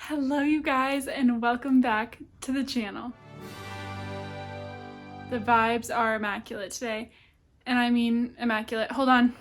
Hello you guys and welcome back to the channel. The vibes are immaculate today. And I mean immaculate. Hold on.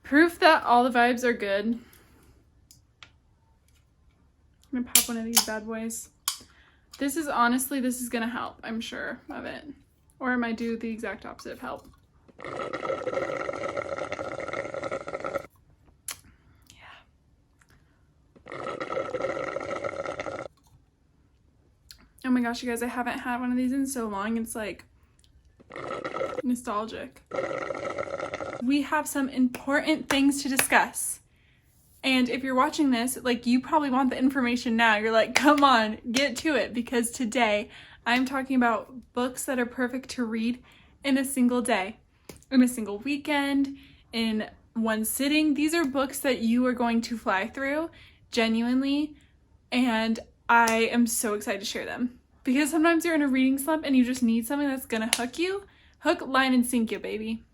Proof that all the vibes are good. I'm gonna pop one of these bad boys. This is gonna help, I'm sure of it. Or I might do the exact opposite of help. Oh my gosh, you guys, I haven't had one of these in so long. It's like nostalgic. We have some important things to discuss. And if you're watching this, like, you probably want the information now. You're like, come on, get to it. Because today I'm talking about books that are perfect to read in a single day, in a single weekend, in one sitting. These are books that you are going to fly through genuinely. And I am so excited to share them. Because sometimes you're in a reading slump and you just need something that's gonna hook you. Hook, line, and sink you, baby.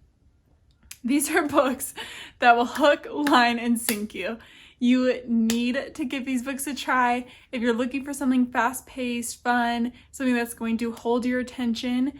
These are books that will hook, line, and sink you. You need to give these books a try. If you're looking for something fast-paced, fun, something that's going to hold your attention,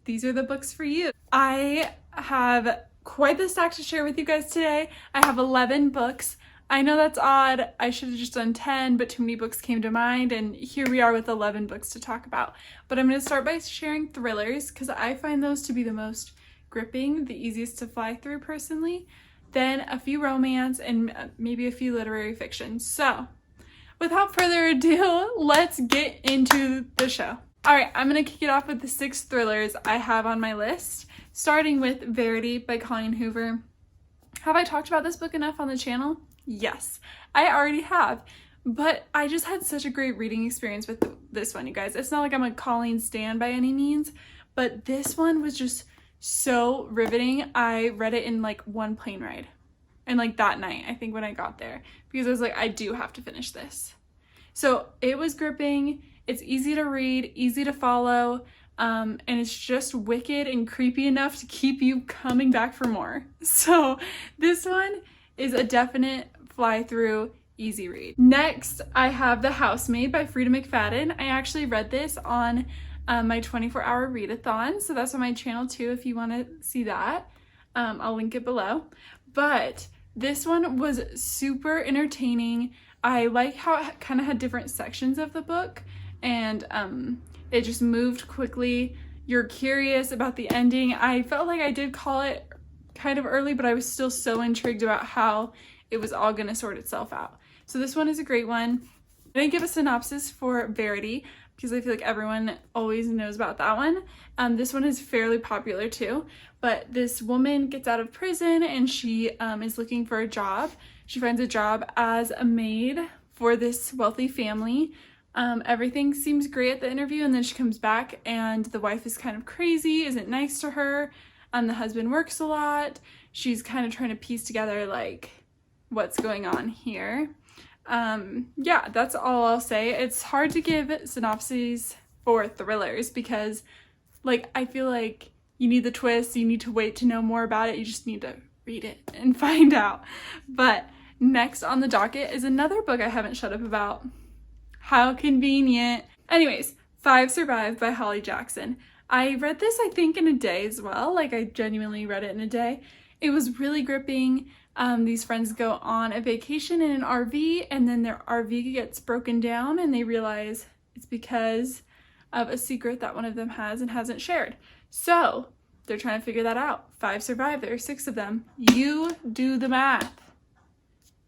these are the books for you. I have quite the stack to share with you guys today. I have 11 books. I know that's odd. I should have just done 10, but too many books came to mind, and here we are with 11 books to talk about. But I'm going to start by sharing thrillers, because I find those to be the most gripping, the easiest to fly through personally. Then a few romance, and maybe a few literary fiction. So, without further ado, let's get into the show. Alright, I'm going to kick it off with the 6 thrillers I have on my list, starting with Verity by Coleen Hoover. Have I talked about this book enough on the channel? Yes, I already have, but I just had such a great reading experience with this one, you guys. It's not like I'm a Coleen stan by any means, but this one was just so riveting. I read it in like one plane ride, and like that night, I think, when I got there, because I was like, I do have to finish this. So it was gripping. It's easy to read, easy to follow, and it's just wicked and creepy enough to keep you coming back for more. So this one is a definite fly through, easy read. Next, I have The Housemaid by Freida McFadden. I actually read this on my 24-hour read-a-thon, so that's on my channel too if you want to see that. I'll link it below. But this one was super entertaining. I like how it kind of had different sections of the book, and it just moved quickly. You're curious about the ending. I felt like I did call it kind of early, but I was still so intrigued about how it was all going to sort itself out. So this one is a great one. I didn't give a synopsis for Verity because I feel like everyone always knows about that one. This one is fairly popular too, but this woman gets out of prison and she is looking for a job. She finds a job as a maid for this wealthy family. Everything seems great at the interview, and then she comes back and the wife is kind of crazy, isn't nice to her. The husband works a lot. She's kind of trying to piece together like what's going on here. Yeah, that's all I'll say. It's hard to give synopses for thrillers because, like, I feel like you need the twist, you need to wait to know more about it, you just need to read it and find out. But next on the docket is another book I haven't shut up about. How convenient. Anyways, 5 Survived by Holly Jackson. I read this, I think, in a day as well. Like, I genuinely read it in a day. It was really gripping. These friends go on a vacation in an RV, and then their RV gets broken down, and they realize it's because of a secret that one of them has and hasn't shared. So they're trying to figure that out. 5 survived. There are 6 of them. You do the math.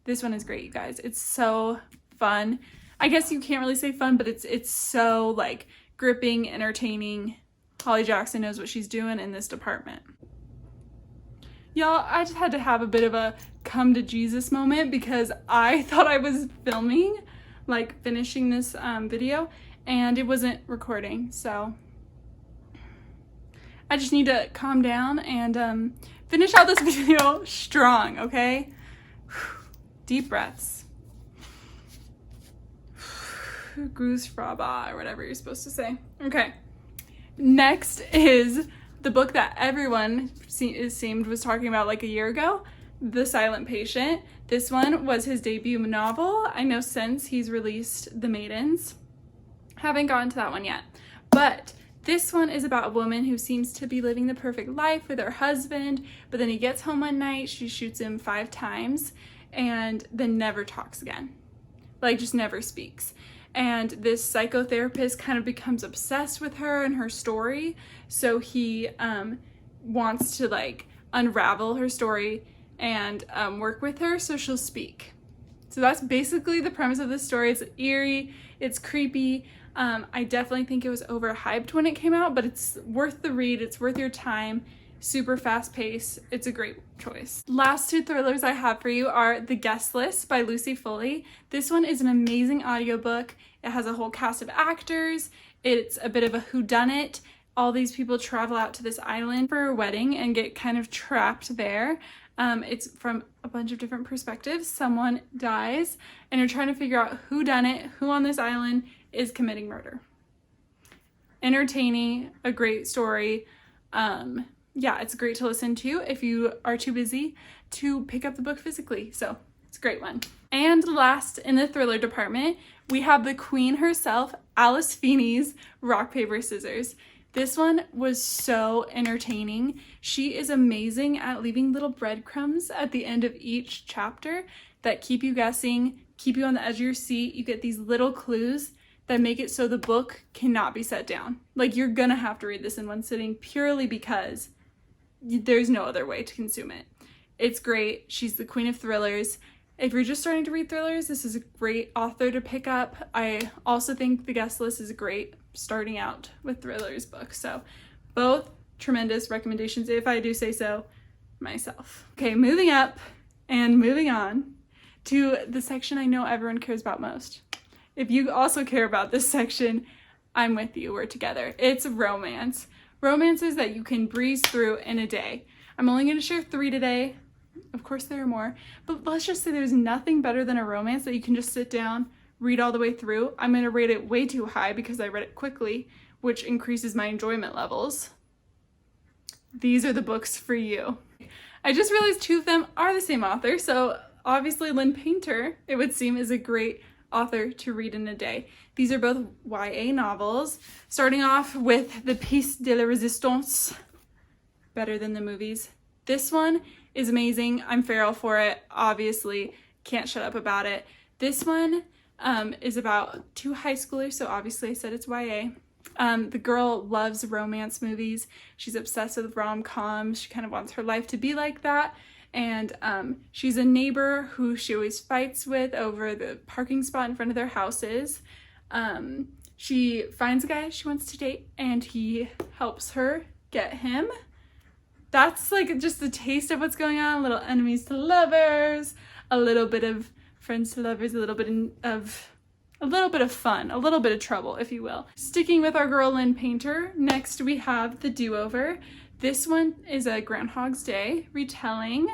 This one is great, you guys. It's so fun. I guess you can't really say fun, but it's so, like, gripping, entertaining. Holly Jackson knows what she's doing in this department. Y'all, I just had to have a bit of a come to Jesus moment because I thought I was filming, like finishing this video, and it wasn't recording. So I just need to calm down and finish out this video strong, okay? Deep breaths. Gruß Fraba, or whatever you're supposed to say. Okay. Next is the book that everyone seemed was talking about like a year ago, The Silent Patient. This one was his debut novel. I know since he's released The Maidens. Haven't gotten to that one yet. But this one is about a woman who seems to be living the perfect life with her husband, but then he gets home one night, she shoots him 5 times, and then never talks again. Like, just never speaks. And this psychotherapist kind of becomes obsessed with her and her story, so he wants to like unravel her story and work with her so she'll speak. So that's basically the premise of this story. It's eerie, it's creepy. I definitely think it was overhyped when it came out, but it's worth the read, it's worth your time. Super fast paced. It's a great choice. Last 2 thrillers I have for you are The Guest List by Lucy Foley. This one is an amazing audiobook. It has a whole cast of actors. It's a bit of a whodunit. All these people travel out to this island for a wedding and get kind of trapped there. It's from a bunch of different perspectives. Someone dies and you're trying to figure out who done it, who on this island is committing murder. Entertaining, a great story. Yeah, it's great to listen to if you are too busy to pick up the book physically. So it's a great one. And last in the thriller department, we have the queen herself, Alice Feeney's Rock, Paper, Scissors. This one was so entertaining. She is amazing at leaving little breadcrumbs at the end of each chapter that keep you guessing, keep you on the edge of your seat. You get these little clues that make it so the book cannot be set down. Like, you're gonna have to read this in one sitting purely because there's no other way to consume it. It's great. She's the queen of thrillers. If you're just starting to read thrillers, this is a great author to pick up. I also think The Guest List is a great starting out with thrillers book. So both tremendous recommendations, if I do say so myself. Okay, moving up and moving on to the section I know everyone cares about most. If you also care about this section, I'm with you. We're together. It's romance. Romances that you can breeze through in a day. I'm only going to share 3 today. Of course there are more, but let's just say there's nothing better than a romance that you can just sit down, read all the way through. I'm going to rate it way too high because I read it quickly, which increases my enjoyment levels. These are the books for you. I just realized 2 of them are the same author, so obviously Lynn Painter, it would seem, is a great author to read in a day. These are both YA novels, starting off with The Piece de la Resistance, better than the movies. This one is amazing. I'm feral for it, obviously. Can't shut up about it. This one is about 2 high schoolers, so obviously I said it's YA. The girl loves romance movies. She's obsessed with rom-coms. She kind of wants her life to be like that. And she's a neighbor who she always fights with over the parking spot in front of their houses. She finds a guy she wants to date and he helps her get him. That's like just a taste of what's going on. A little enemies to lovers, a little bit of friends to lovers, a little bit of fun, a little bit of trouble, if you will. Sticking with our girl Lynn Painter, next we have The Do-Over. This one is a Groundhog's Day retelling.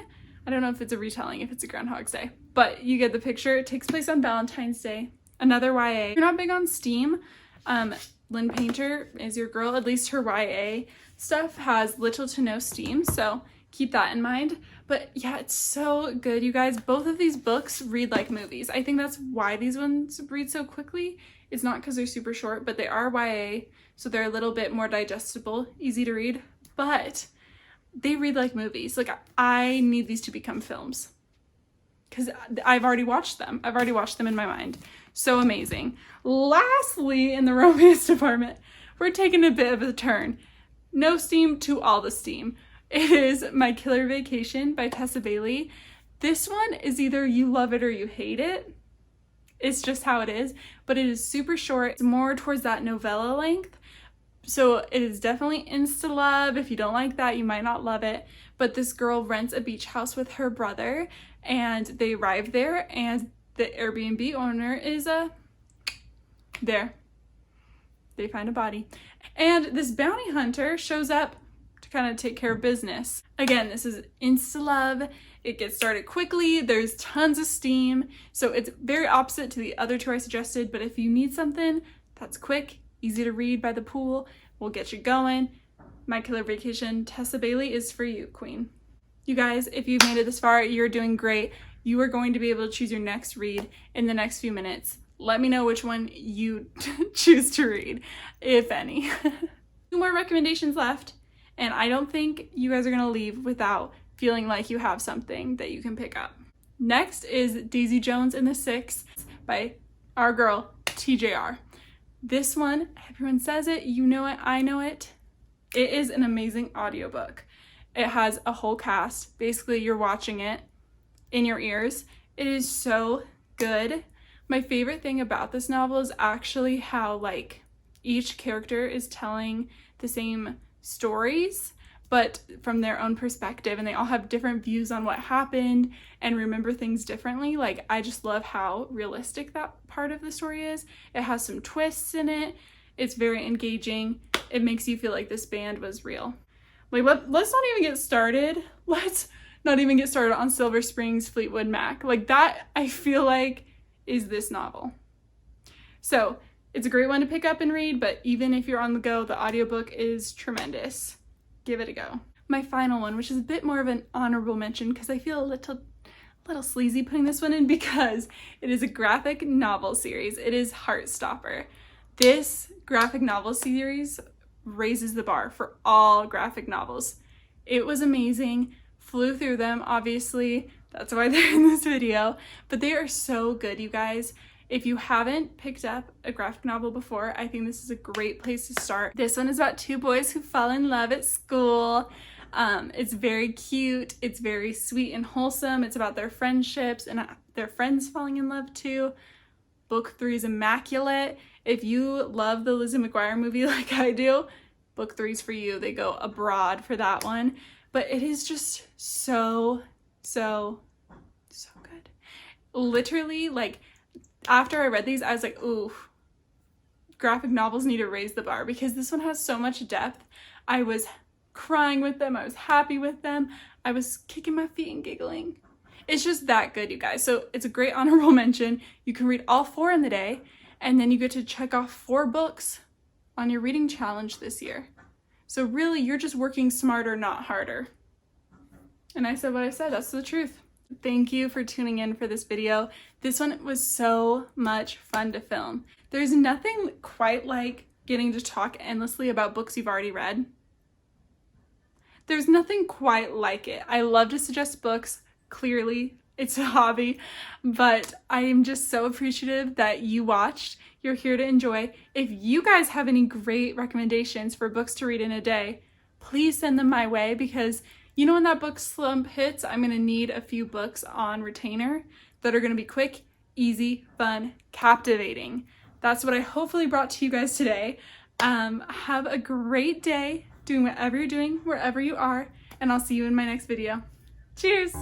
I don't know if it's a retelling, if it's a Groundhog's Day, but you get the picture. It takes place on Valentine's Day. Another YA. If you're not big on steam, Lynn Painter is your girl. At least her YA stuff has little to no steam, so keep that in mind. But yeah, it's so good, you guys. Both of these books read like movies. I think that's why these ones read so quickly. It's not because they're super short, but they are YA, so they're a little bit more digestible, easy to read. But they read like movies. Like, I need these to become films because I've already watched them. I've already watched them in my mind. So amazing. Lastly, in the romance department, we're taking a bit of a turn. No steam to all the steam. It is My Killer Vacation by Tessa Bailey. This one is either you love it or you hate it. It's just how it is. But it is super short. It's more towards that novella length. So it is definitely insta-love. If you don't like that, you might not love it. But this girl rents a beach house with her brother, and they arrive there, and the Airbnb owner is there. They find a body. And this bounty hunter shows up to kind of take care of business. Again, this is insta-love. It gets started quickly. There's tons of steam. So it's very opposite to the other 2 I suggested. But if you need something that's quick, easy to read by the pool, will get you going, My Killer Vacation, Tessa Bailey is for you, queen. You guys, if you've made it this far, you're doing great. You are going to be able to choose your next read in the next few minutes. Let me know which one you choose to read, if any. 2 more recommendations left, and I don't think you guys are gonna leave without feeling like you have something that you can pick up. Next is Daisy Jones and the Six by our girl, TJR. This one, everyone says it, you know it, I know it. It is an amazing audiobook. It has a whole cast. Basically, you're watching it in your ears. It is so good. My favorite thing about this novel is actually how like each character is telling the same stories, but from their own perspective, and they all have different views on what happened and remember things differently. Like, I just love how realistic that part of the story is. It has some twists in it. It's very engaging. It makes you feel like this band was real. Like, let's not even get started. Let's not even get started on Silver Springs Fleetwood Mac. Like, that, I feel like, is this novel. So, it's a great one to pick up and read, but even if you're on the go, the audiobook is tremendous. Give it a go. My final one, which is a bit more of an honorable mention because I feel a little sleazy putting this one in because it is a graphic novel series. It is Heartstopper. This graphic novel series raises the bar for all graphic novels. It was amazing. Flew through them, obviously. That's why they're in this video. But they are so good, you guys. If you haven't picked up a graphic novel before, I think this is a great place to start. This one is about 2 boys who fall in love at school. It's very cute. It's very sweet and wholesome. It's about their friendships and their friends falling in love too. Book 3 is immaculate. If you love the Lizzie McGuire movie like I do, book 3 is for you. They go abroad for that one. But it is just so good. Literally, like, after I read these, I was like, ooh, graphic novels need to raise the bar because this one has so much depth. I was crying with them. I was happy with them. I was kicking my feet and giggling. It's just that good, you guys. So it's a great honorable mention. You can read all 4 in the day, and then you get to check off 4 books on your reading challenge this year. So really, you're just working smarter, not harder. And I said what I said. That's the truth. Thank you for tuning in for this video. This one was so much fun to film. There's nothing quite like getting to talk endlessly about books you've already read. There's nothing quite like it. I love to suggest books. Clearly, it's a hobby, but I am just so appreciative that you watched. You're here to enjoy. If you guys have any great recommendations for books to read in a day, please send them my way because you know when that book slump hits, I'm going to need a few books on retainer that are going to be quick, easy, fun, captivating. That's what I hopefully brought to you guys today. Have a great day doing whatever you're doing, wherever you are, and I'll see you in my next video. Cheers!